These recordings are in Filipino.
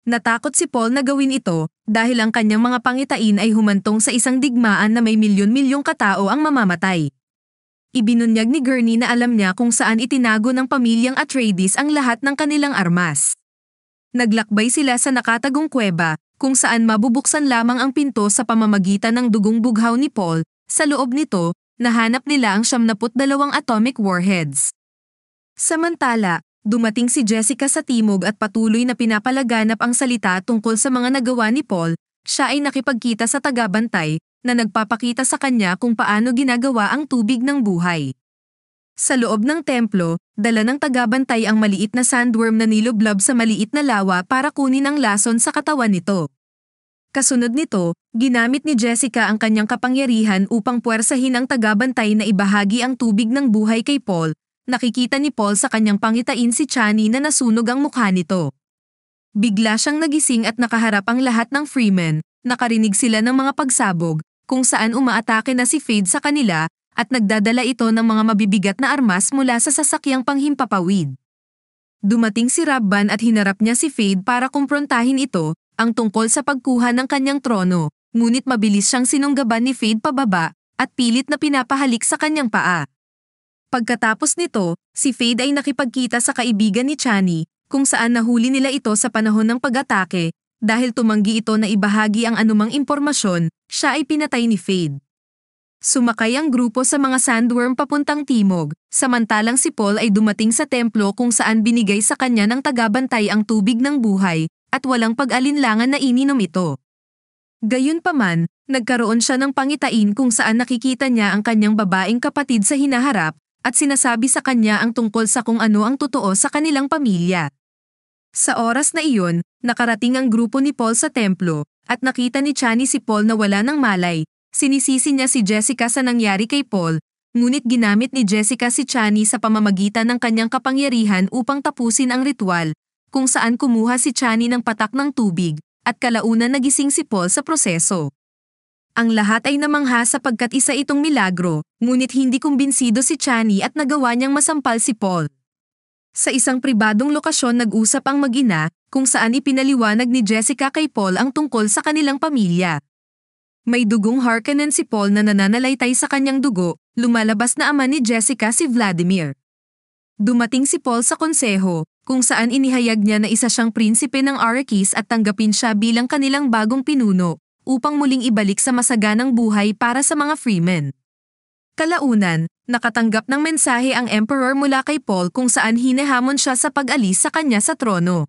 Natakot si Paul na gawin ito dahil ang kanyang mga pangitain ay humantong sa isang digmaan na may milyon-milyong katao ang mamamatay. Ibinunyag ni Gurney na alam niya kung saan itinago ng pamilyang Atreides ang lahat ng kanilang armas. Naglakbay sila sa nakatagong kuweba kung saan mabubuksan lamang ang pinto sa pamamagitan ng dugong bughaw ni Paul. Sa loob nito, nahanap nila ang 72 atomic warheads. Samantala, dumating si Jessica sa timog at patuloy na pinapalaganap ang salita tungkol sa mga nagawa ni Paul. Siya ay nakipagkita sa tagabantay na nagpapakita sa kanya kung paano ginagawa ang tubig ng buhay. Sa loob ng templo, dala ng tagabantay ang maliit na sandworm na nilublob sa maliit na lawa para kunin ang lason sa katawan nito. Kasunod nito, ginamit ni Jessica ang kanyang kapangyarihan upang puwersahin ang tagabantay na ibahagi ang tubig ng buhay kay Paul. Nakikita ni Paul sa kanyang pangitain si Chani na nasunog ang mukha nito. Bigla siyang nagising at nakaharap ang lahat ng Freemen. Nakarinig sila ng mga pagsabog, kung saan umaatake na si Feyd sa kanila at nagdadala ito ng mga mabibigat na armas mula sa sasakyang panghimpapawid. Dumating si Rabban at hinarap niya si Feyd para kumprontahin ito, ang tungkol sa pagkuha ng kanyang trono, ngunit mabilis siyang sinunggaban ni Feyd pababa at pilit na pinapahalik sa kanyang paa. Pagkatapos nito, si Feyd ay nakipagkita sa kaibigan ni Chani, kung saan nahuli nila ito sa panahon ng pag-atake. Dahil tumanggi ito na ibahagi ang anumang impormasyon, siya ay pinatay ni Feyd. Sumakay ang grupo sa mga sandworm papuntang timog, samantalang si Paul ay dumating sa templo kung saan binigay sa kanya ng tagabantay ang tubig ng buhay, at walang pag-alinlangan na ininom ito. Gayunpaman, nagkaroon siya ng pangitain kung saan nakikita niya ang kanyang babaeng kapatid sa hinaharap, at sinasabi sa kanya ang tungkol sa kung ano ang totoo sa kanilang pamilya. Sa oras na iyon, nakarating ang grupo ni Paul sa templo, at nakita ni Chani si Paul na wala ng malay. Sinisisi niya si Jessica sa nangyari kay Paul, ngunit ginamit ni Jessica si Chani sa pamamagitan ng kanyang kapangyarihan upang tapusin ang ritual, kung saan kumuha si Chani ng patak ng tubig, at kalaunan nagising si Paul sa proseso. Ang lahat ay namangha sapagkat isa itong milagro, ngunit hindi kumbinsido si Chani at nagawa niyang masampal si Paul. Sa isang pribadong lokasyon nag-usap ang mag-ina, kung saan ipinaliwanag ni Jessica kay Paul ang tungkol sa kanilang pamilya. May dugong Harkonnen si Paul na nananalaytay sa kanyang dugo, lumalabas na ama ni Jessica si Vladimir. Dumating si Paul sa konseho, kung saan inihayag niya na isa siyang prinsipe ng Arrakis at tanggapin siya bilang kanilang bagong pinuno, upang muling ibalik sa masaganang buhay para sa mga Freemen. Kalaunan, nakatanggap ng mensahe ang Emperor mula kay Paul kung saan hinahamon siya sa pag-alis sa kanya sa trono.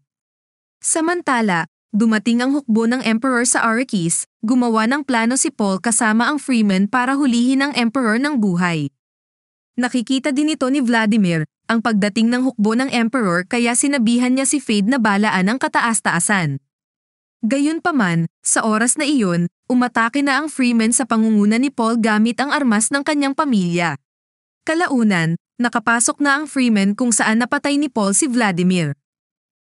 Samantala, dumating ang hukbo ng Emperor sa Arrakis, gumawa ng plano si Paul kasama ang Freemen para hulihin ang Emperor ng buhay. Nakikita din ito ni Vladimir, ang pagdating ng hukbo ng Emperor kaya sinabihan niya si Feyd na balaan ang kataas-taasan. Gayunpaman, sa oras na iyon, umatake na ang Freemen sa pangunguna ni Paul gamit ang armas ng kanyang pamilya. Kalaunan, nakapasok na ang Freemen kung saan napatay ni Paul si Vladimir.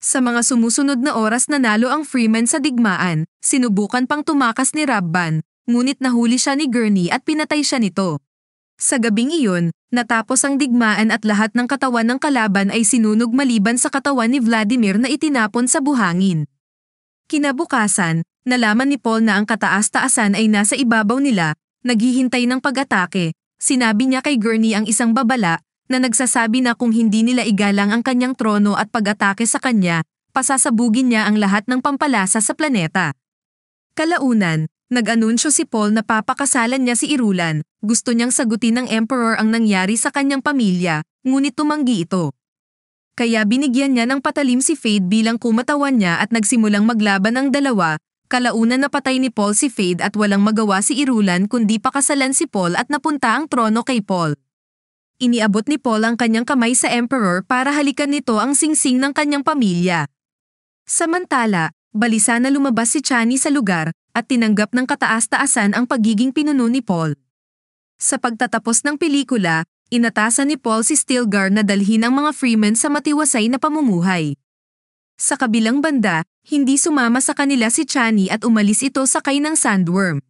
Sa mga sumusunod na oras nanalo ang Freemen sa digmaan, sinubukan pang tumakas ni Rabban, ngunit nahuli siya ni Gurney at pinatay siya nito. Sa gabing iyon, natapos ang digmaan at lahat ng katawan ng kalaban ay sinunog maliban sa katawan ni Vladimir na itinapon sa buhangin. Kinabukasan, nalaman ni Paul na ang kataas-taasan ay nasa ibabaw nila, naghihintay ng pag-atake. Sinabi niya kay Gurney ang isang babala na nagsasabi na kung hindi nila igalang ang kanyang trono at pag-atake sa kanya, pasasabugin niya ang lahat ng pampalasa sa planeta. Kalaunan, nag-anunsyo si Paul na papakasalan niya si Irulan. Gusto niyang sagutin ng Emperor ang nangyari sa kanyang pamilya, ngunit tumanggi ito. Kaya binigyan niya ng patalim si Feyd bilang kumatawan niya at nagsimulang maglaban ang dalawa. Kalaunan napatay ni Paul si Feyd at walang magawa si Irulan kundi pakasalan si Paul at napunta ang trono kay Paul. Iniabot ni Paul ang kanyang kamay sa Emperor para halikan nito ang singsing ng kanyang pamilya. Samantala, balisa na lumabas si Chani sa lugar at tinanggap ng kataas-taasan ang pagiging pinuno ni Paul. Sa pagtatapos ng pelikula, inatasan ni Paul si Stilgar na dalhin ang mga Freemen sa matiwasay na pamumuhay. Sa kabilang banda, hindi sumama sa kanila si Chani at umalis ito sakay ng sandworm.